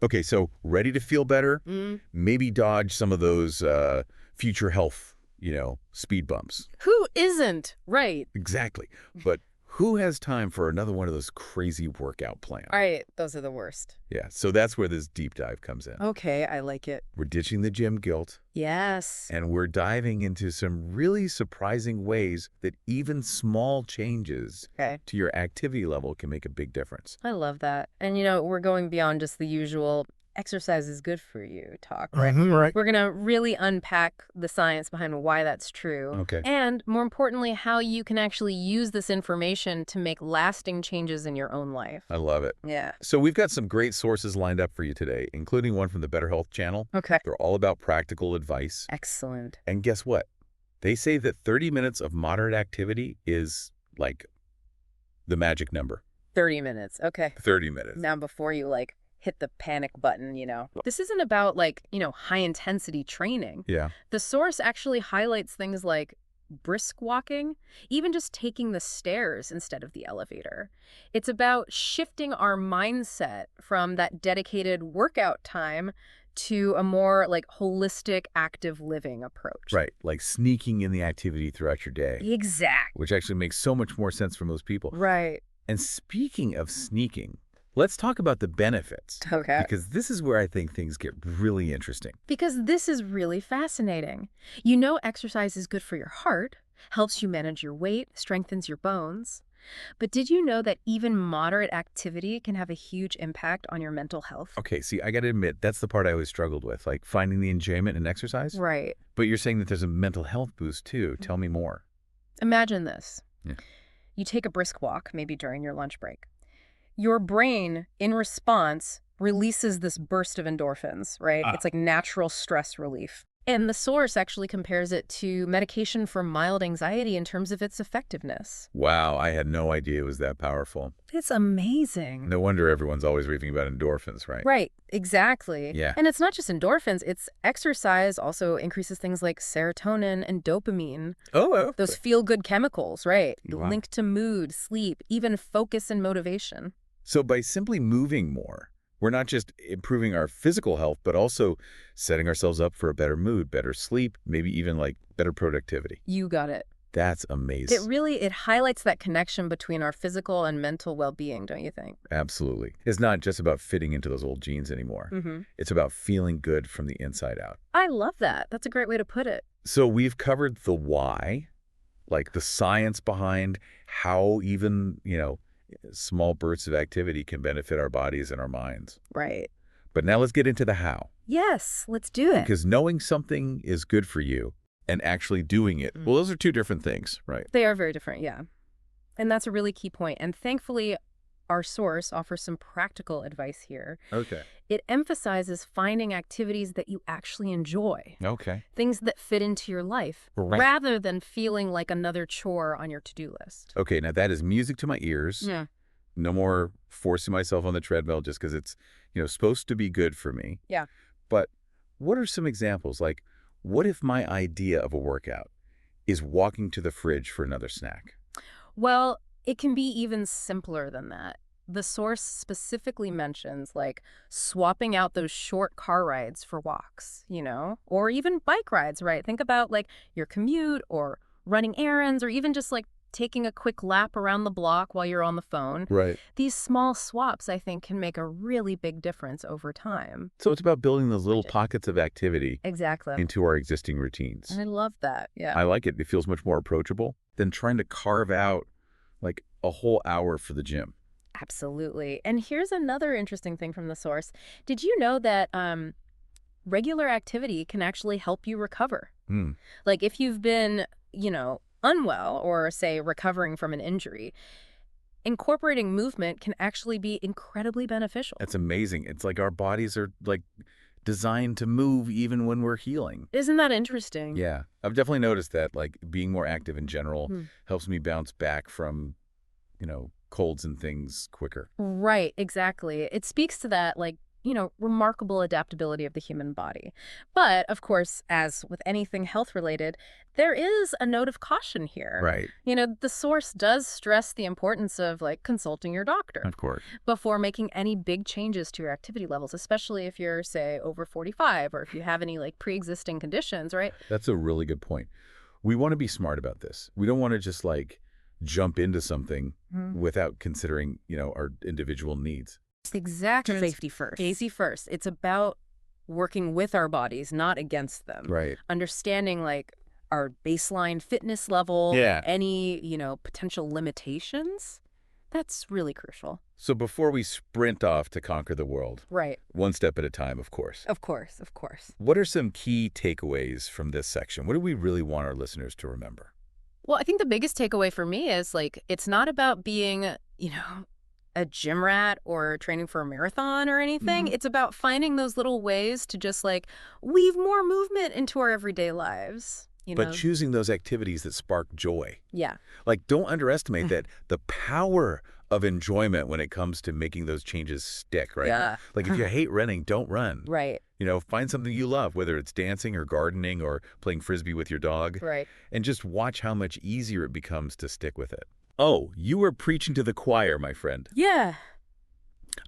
Okay, so ready to feel better? Mm. Maybe dodge some of those future health, speed bumps. Who isn't? Right. Exactly. But who has time for another one of those crazy workout plans? All right. Those are the worst. Yeah, so that's where this deep dive comes in. Okay, I like it. We're ditching the gym guilt, Yes. and we're diving into some really surprising ways that even small changes Okay. to your activity level can make a big difference. I love that. And, we're going beyond just the usual exercise is good for you talk, right? Right. We're going to really unpack the science behind why that's true. Okay. And more importantly, how you can actually use this information to make lasting changes in your own life. I love it. Yeah. So we've got some great sources lined up for you today, including one from the Better Health channel. Okay. They're all about practical advice. Excellent. And guess what? They say that 30 minutes of moderate activity is like the magic number. 30 minutes. Okay. 30 minutes. Now before you hit the panic button, This isn't about high intensity training. Yeah. The source actually highlights things like brisk walking, even just taking the stairs instead of the elevator. It's about shifting our mindset from that dedicated workout time to a more holistic active living approach. Right. Like sneaking in the activity throughout your day, Exact. which actually makes so much more sense for most people. Right. And speaking of sneaking, let's talk about the benefits. Okay. Because this is where I think things get really interesting. Because this is really fascinating. Exercise is good for your heart, helps you manage your weight, strengthens your bones. But did you know that even moderate activity can have a huge impact on your mental health? Okay, see, I got to admit, that's the part I always struggled with, like finding the enjoyment in exercise. Right. But you're saying that there's a mental health boost too. Tell me more. Imagine this. Yeah. You take a brisk walk, maybe during your lunch break. Your brain, in response, releases this burst of endorphins, right? It's like natural stress relief. And the source actually compares it to medication for mild anxiety in terms of its effectiveness. Wow, I had no idea it was that powerful. It's amazing. No wonder everyone's always raving about endorphins, right? Right, exactly. Yeah. And it's not just endorphins, it's exercise also increases things like serotonin and dopamine. Oh, Those feel-good chemicals, right? Wow. Linked to mood, sleep, even focus and motivation. So by simply moving more, we're not just improving our physical health, but also setting ourselves up for a better mood, better sleep, maybe even better productivity. You got it. That's amazing. It highlights that connection between our physical and mental well-being, don't you think? Absolutely. It's not just about fitting into those old jeans anymore. Mm-hmm. It's about feeling good from the inside out. I love that. That's a great way to put it. So we've covered the why, like the science behind how even, small bursts of activity can benefit our bodies and our minds. Right. But now let's get into the how. Yes, let's do it. Because knowing something is good for you and actually doing it, well, those are two different things, right? They are very different, yeah. And that's a really key point. And thankfully, our source offers some practical advice here. Okay. It emphasizes finding activities that you actually enjoy. Okay. Things that fit into your life, Right. rather than feeling like another chore on your to-do list. Okay, now that is music to my ears. Yeah. No more forcing myself on the treadmill just because it's, supposed to be good for me. Yeah. But what are some examples? Like, what if my idea of a workout is walking to the fridge for another snack? Well, it can be even simpler than that. The source specifically mentions swapping out those short car rides for walks, or even bike rides, right? Think about your commute or running errands or even just taking a quick lap around the block while you're on the phone. Right. These small swaps, I think, can make a really big difference over time. So it's about building those little pockets of activity Exactly. into our existing routines. I love that. Yeah. I like it. It feels much more approachable than trying to carve out a whole hour for the gym. Absolutely. And here's another interesting thing from the source. Did you know that regular activity can actually help you recover? If you've been, unwell or, say, recovering from an injury, incorporating movement can actually be incredibly beneficial. That's amazing. It's like our bodies are designed to move even when we're healing. Isn't that interesting? Yeah. I've definitely noticed that being more active in general helps me bounce back from, colds and things quicker. Right, exactly. It speaks to that remarkable adaptability of the human body. But, of course, as with anything health-related, there is a note of caution here. Right. The source does stress the importance of, consulting your doctor Of course. before making any big changes to your activity levels, especially if you're, say, over 45 or if you have any, pre-existing conditions, right? That's a really good point. We want to be smart about this. We don't want to just jump into something without considering, our individual needs. It's exactly. Safety first. Safety first. It's about working with our bodies, not against them. Right. Understanding, our baseline fitness level, Yeah. any, potential limitations. That's really crucial. So before we sprint off to conquer the world, Right. one step at a time, of course. Of course, of course. What are some key takeaways from this section? What do we really want our listeners to remember? Well, I think the biggest takeaway for me is, it's not about being, a gym rat or training for a marathon or anything. It's about finding those little ways to just, weave more movement into our everyday lives. But choosing those activities that spark joy. Yeah. Don't underestimate that the power of enjoyment when it comes to making those changes stick, right? Yeah. If you hate running, don't run. Right. Find something you love, whether it's dancing or gardening or playing Frisbee with your dog. Right. And just watch how much easier it becomes to stick with it. Oh, you were preaching to the choir, my friend. Yeah.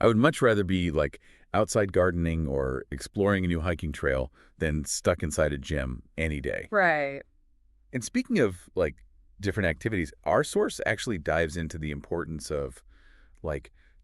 I would much rather be outside gardening or exploring a new hiking trail than stuck inside a gym any day. Right. And speaking of different activities, our source actually dives into the importance of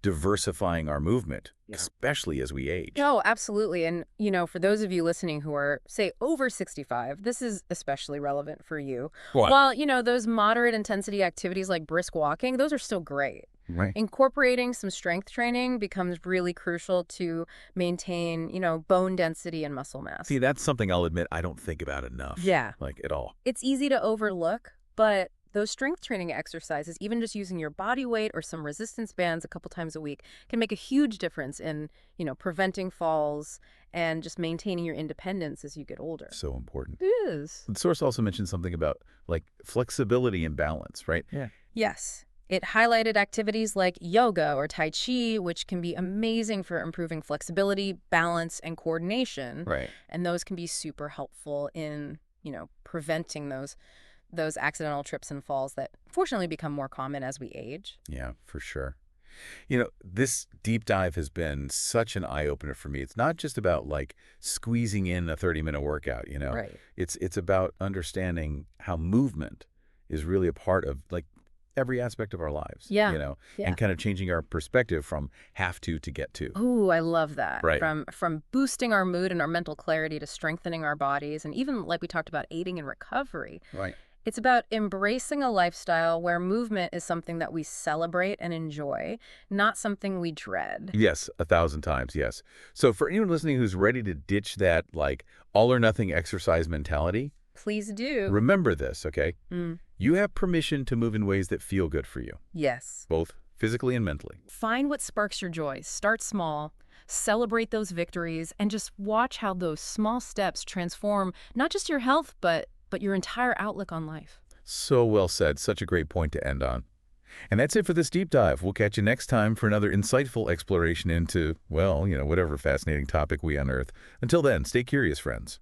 diversifying our movement, especially as we age. Oh, absolutely. And, for those of you listening who are, say, over 65, this is especially relevant for you. What? While, those moderate intensity activities like brisk walking, those are still great. Right. Incorporating some strength training becomes really crucial to maintain, bone density and muscle mass. See, that's something I'll admit I don't think about enough. Yeah. At all. It's easy to overlook, but those strength training exercises, even just using your body weight or some resistance bands a couple times a week, can make a huge difference in, preventing falls and just maintaining your independence as you get older. So important. It is. The source also mentioned something about flexibility and balance, right? Yeah. Yes. It highlighted activities like yoga or Tai Chi, which can be amazing for improving flexibility, balance, and coordination. Right. And those can be super helpful in, preventing those accidental trips and falls that fortunately become more common as we age. Yeah, for sure. This deep dive has been such an eye-opener for me. It's not just about squeezing in a 30-minute workout, Right. It's about understanding how movement is really a part of every aspect of our lives. Yeah. Yeah. And kind of changing our perspective from have to get to. Ooh, I love that. Right. From boosting our mood and our mental clarity to strengthening our bodies and even like we talked about aiding in recovery. Right. It's about embracing a lifestyle where movement is something that we celebrate and enjoy, not something we dread. Yes, 1,000 times, yes. So for anyone listening who's ready to ditch that all or nothing exercise mentality, Please do. remember this, okay? You have permission to move in ways that feel good for you, Yes. both physically and mentally. Find what sparks your joy. Start small. Celebrate those victories and just watch how those small steps transform not just your health, but your entire outlook on life. So well said. Such a great point to end on. And that's it for this deep dive. We'll catch you next time for another insightful exploration into, whatever fascinating topic we unearth. Until then, stay curious, friends.